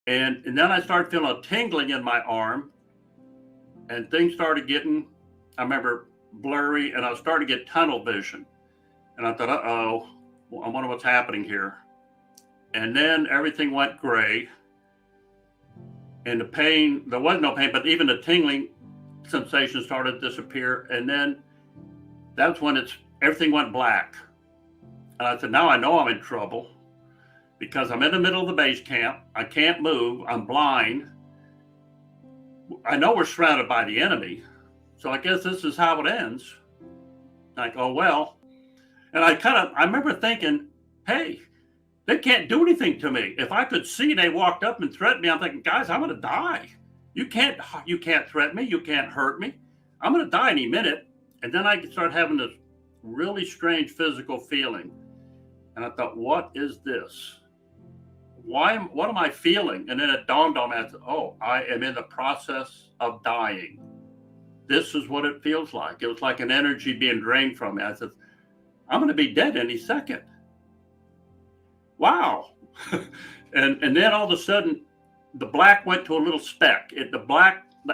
And then I started feeling a tingling in my arm, and things started getting, I remember, blurry, and I started to get tunnel vision. And I thought, uh-oh, I wonder what's happening here. And then everything went gray. And the pain, there was no pain, but even the tingling sensation started to disappear. And then that's when everything went black. And I said, now I know I'm in trouble because I'm in the middle of the base camp. I can't move. I'm blind. I know we're surrounded by the enemy. So I guess this is how it ends. Like, oh, well. And I remember thinking, hey, they can't do anything to me. If I could see they walked up and threatened me, I'm thinking, guys, I'm going to die. You can't threaten me. You can't hurt me. I'm going to die any minute. And then I started having this really strange physical feeling. And I thought, what is this? What am I feeling? And then it dawned on me, I said, oh, I am in the process of dying. This is what it feels like. It was like an energy being drained from me. I said, I'm going to be dead any second. Wow. and then all of a sudden, the black went to a little speck.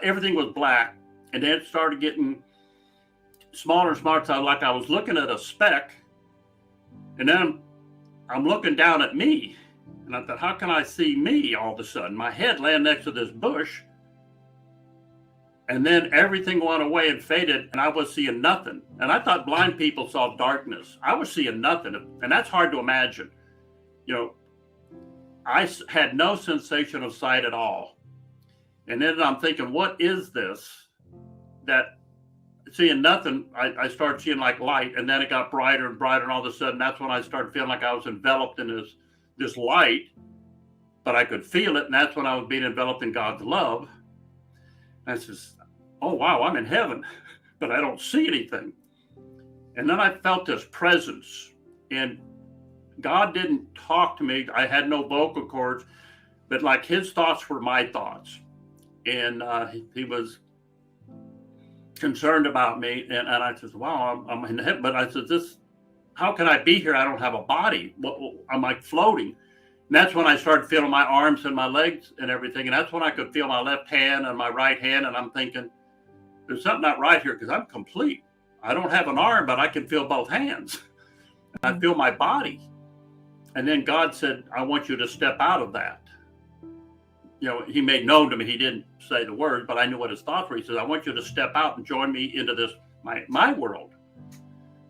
Everything was black. And then it started getting smaller and smaller. So like I was looking at a speck. And then I'm looking down at me. And I thought, how can I see me all of a sudden? My head laying next to this bush. And then everything went away and faded, and I was seeing nothing. And I thought blind people saw darkness. I was seeing nothing, and that's hard to imagine. You know, I had no sensation of sight at all. And then I'm thinking, what is this? That seeing nothing, I started seeing like light, and then it got brighter and brighter, and all of a sudden, that's when I started feeling like I was enveloped in this light, but I could feel it, and that's when I was being enveloped in God's love. And I said, oh, wow, I'm in heaven, but I don't see anything. And then I felt this presence, and God didn't talk to me. I had no vocal cords, but like his thoughts were my thoughts. And he was concerned about me. And I said, wow, I'm in heaven. But I said, how can I be here? I don't have a body. I'm like floating. And that's when I started feeling my arms and my legs and everything. And that's when I could feel my left hand and my right hand. And I'm thinking, there's something not right here because I'm complete. I don't have an arm, but I can feel both hands. I feel my body. And then God said, I want you to step out of that. You know, he made known to me, he didn't say the word, but I knew what his thoughts were. He says, I want you to step out and join me into this, my world.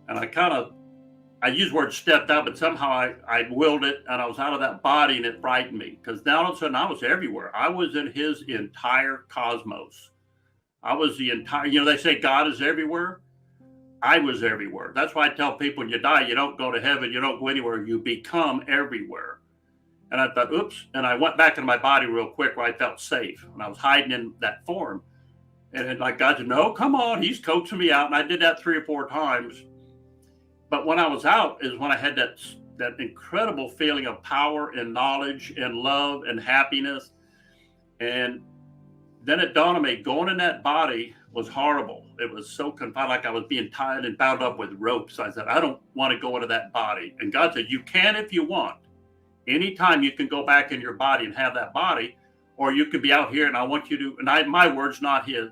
And I use the word stepped out, but somehow I willed it, and I was out of that body, and it frightened me because now all of a sudden I was everywhere. I was in his entire cosmos. I was the entire, they say God is everywhere. I was everywhere. That's why I tell people when you die, you don't go to heaven, you don't go anywhere, you become everywhere. And I thought, oops. And I went back into my body real quick where I felt safe. And I was hiding in that form. And like God said, no, come on. He's coaxing me out. And I did that 3 or 4 times. But when I was out is when I had that incredible feeling of power and knowledge and love and happiness. And then it dawned on me, going in that body was horrible. It was so confined, like I was being tied and bound up with ropes. I said, I don't want to go into that body. And God said, you can if you want. Anytime you can go back in your body and have that body, or you could be out here and I want you to, and my words, not his,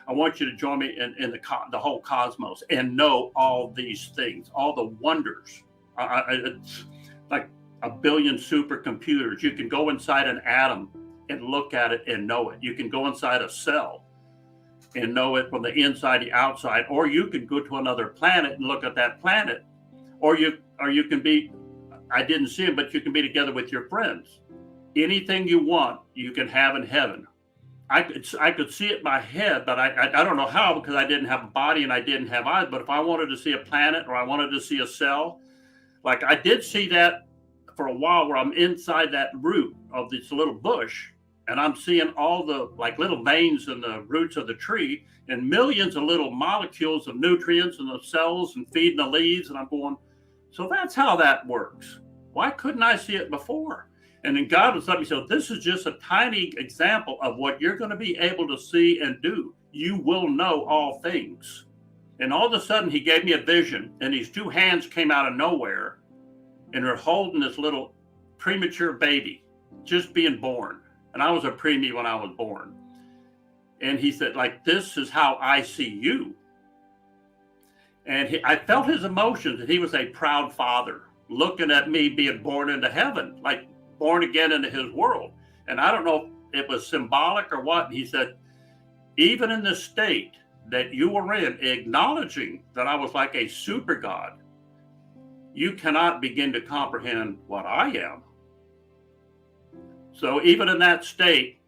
I want you to join me in the whole cosmos and know all these things, all the wonders. It's like a billion supercomputers. You can go inside an atom and look at it and know it. You can go inside a cell and know it from the inside, the outside, or you can go to another planet and look at that planet, or you can be, I didn't see him, but you can be together with your friends. Anything you want, you can have in heaven. I could see it in my head, but I don't know how because I didn't have a body and I didn't have eyes. But if I wanted to see a planet or I wanted to see a cell, like I did see that for a while where I'm inside that root of this little bush and I'm seeing all the like little veins in the roots of the tree and millions of little molecules of nutrients in the cells and feeding the leaves. And I'm going, so that's how that works. Why couldn't I see it before? And then God was letting me say, this is just a tiny example of what you're going to be able to see and do. You will know all things. And all of a sudden he gave me a vision and these 2 hands came out of nowhere and they're holding this little premature baby just being born. And I was a preemie when I was born. And he said, like, this is how I see you. And I felt his emotions, and he was a proud father looking at me being born into heaven, like born again into his world. And I don't know if it was symbolic or what. He said, even in the state that you were in, acknowledging that I was like a super God, you cannot begin to comprehend what I am. So even in that state,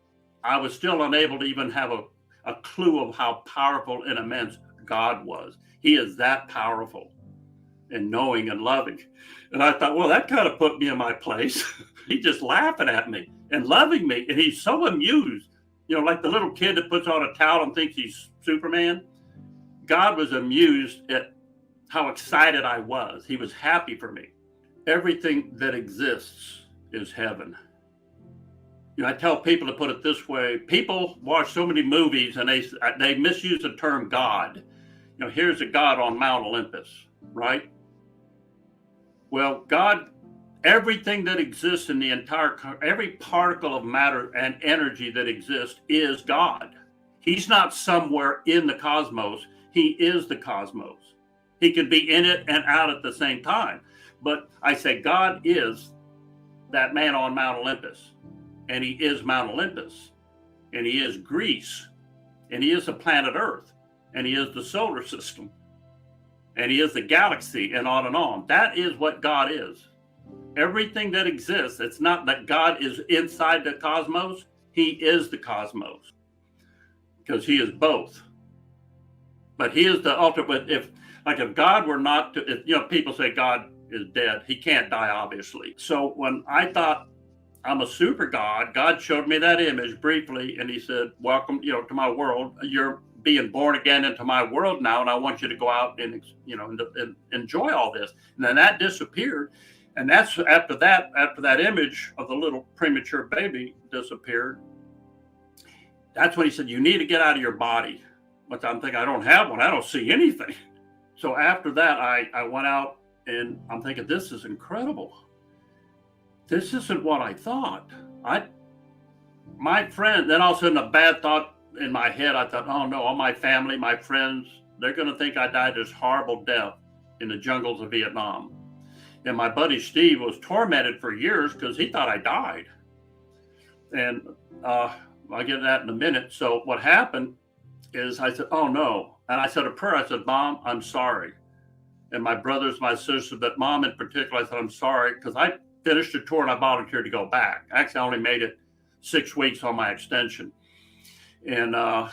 I was still unable to even have a clue of how powerful and immense God was. He is that powerful and knowing and loving. And I thought, well, that kind of put me in my place. He's just laughing at me and loving me. And he's so amused, like the little kid that puts on a towel and thinks he's Superman. God was amused at how excited I was. He was happy for me. Everything that exists is heaven. I tell people to put it this way. People watch so many movies and they misuse the term God. Here's a God on Mount Olympus, right? Well, God, everything that exists in the every particle of matter and energy that exists is God. He's not somewhere in the cosmos. He is the cosmos. He can be in it and out at the same time. But I say God is that man on Mount Olympus. And he is Mount Olympus. And he is Greece. And he is the planet Earth. And he is the solar system. And he is the galaxy, and on and on. That is what God is. Everything that exists, it's not that God is inside the cosmos. He is the cosmos. Because he is both. But he is the ultimate. If God were not to, people say God is dead. He can't die, obviously. So when I thought I'm a super God, God showed me that image briefly, and he said, welcome, to my world. You're being born again into my world now, and I want you to go out and and enjoy all this. And then that disappeared. And that's after that image of the little premature baby disappeared, that's when he said, you need to get out of your body. But I'm thinking, I don't have one. I don't see anything. So after that, I went out, and I'm thinking, this is incredible. This isn't what I thought. My friend, then all of a sudden a bad thought in my head. I thought, oh no, all my family, my friends, they're going to think I died this horrible death in the jungles of Vietnam. And my buddy Steve was tormented for years because he thought I died. And I'll get to that in a minute. So what happened is I said, oh no. And I said a prayer. I said, Mom, I'm sorry. And my brothers, my sisters, but Mom in particular, I said, I'm sorry, because I finished the tour and I volunteered to go back. Actually, I only made it 6 weeks on my extension. And I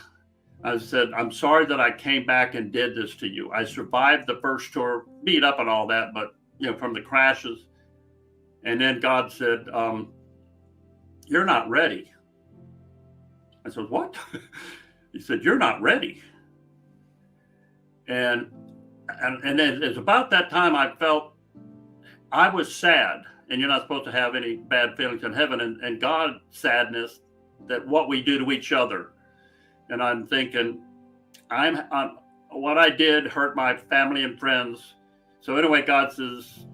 said, I'm sorry that I came back and did this to you. I survived the first tour, beat up and all that, but from the crashes. And then God said, you're not ready. I said, what? He said, you're not ready. And then it's about that time I felt I was sad. And you're not supposed to have any bad feelings in heaven. And God's sadness, that what we do to each other. And I'm thinking, what I did hurt my family and friends. So anyway, God says,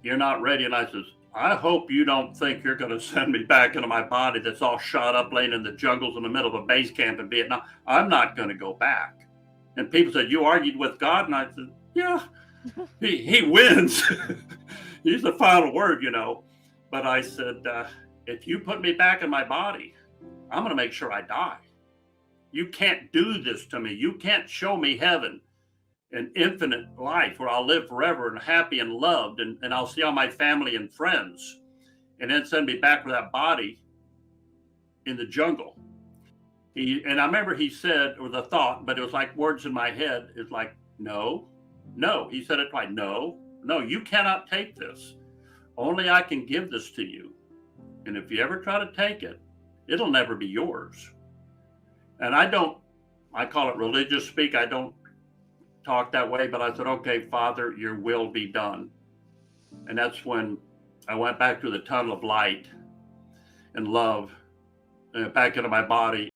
you're not ready. And I says, I hope you don't think you're going to send me back into my body that's all shot up, laying in the jungles in the middle of a base camp in Vietnam. I'm not going to go back. And people said, you argued with God? And I said, yeah, he wins. He's the final word, But I said, if you put me back in my body, I'm going to make sure I die. You can't do this to me. You can't show me heaven, an infinite life where I'll live forever and happy and loved, and I'll see all my family and friends, and then send me back with that body in the jungle. And I remember he said, or the thought, but it was like words in my head. It's like, no. He said it like, no, you cannot take this. Only I can give this to you. And if you ever try to take it, it'll never be yours. And I call it religious speak. I don't talk that way, but I said, okay, Father, your will be done. And that's when I went back to the tunnel of light and love, back into my body.